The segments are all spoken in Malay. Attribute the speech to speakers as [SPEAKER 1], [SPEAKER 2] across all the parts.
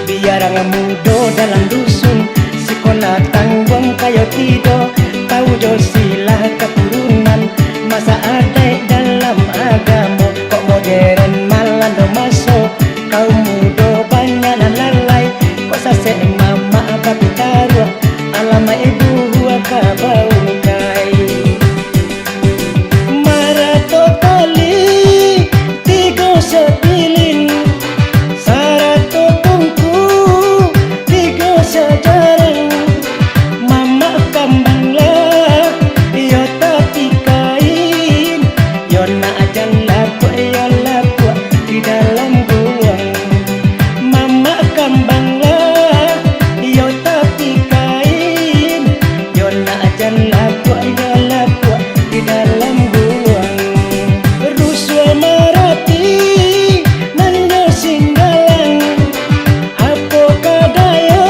[SPEAKER 1] Biarang mudo dalam dusun, sekolah tanggung kayo tido, tahu jo sila keturunan, masa adek dalam agama, kok modern malah do masuk, kau mudo banyak lalai, kok sase mama babi taruh, alama ibu hua kabau kai. Marah totali, tigo sepilin, sejarang mama kambang lah, yo tapi kain, yo nak ajan laku di dalam gulung. Mama kambang lah, yo tapi kain, yo nak ajan laku di dalam gulung. Ruswa marapi nanya singgalang, apa kadaya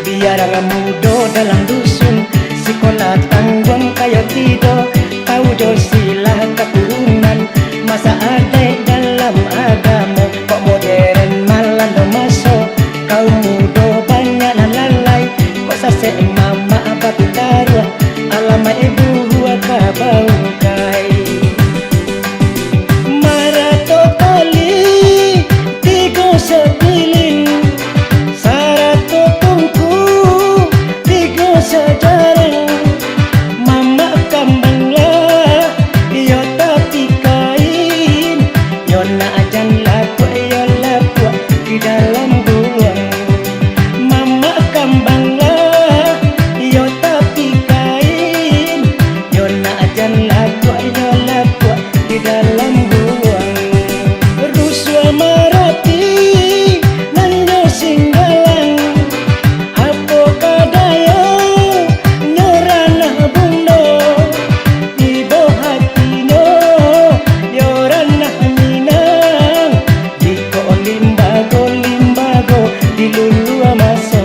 [SPEAKER 1] biarang mudo dalam dusun, sekolah tanggung kayo tido, tahu jo sila keturunan, masa adek dalam agama, kok modern malah do masuk, kau dua masa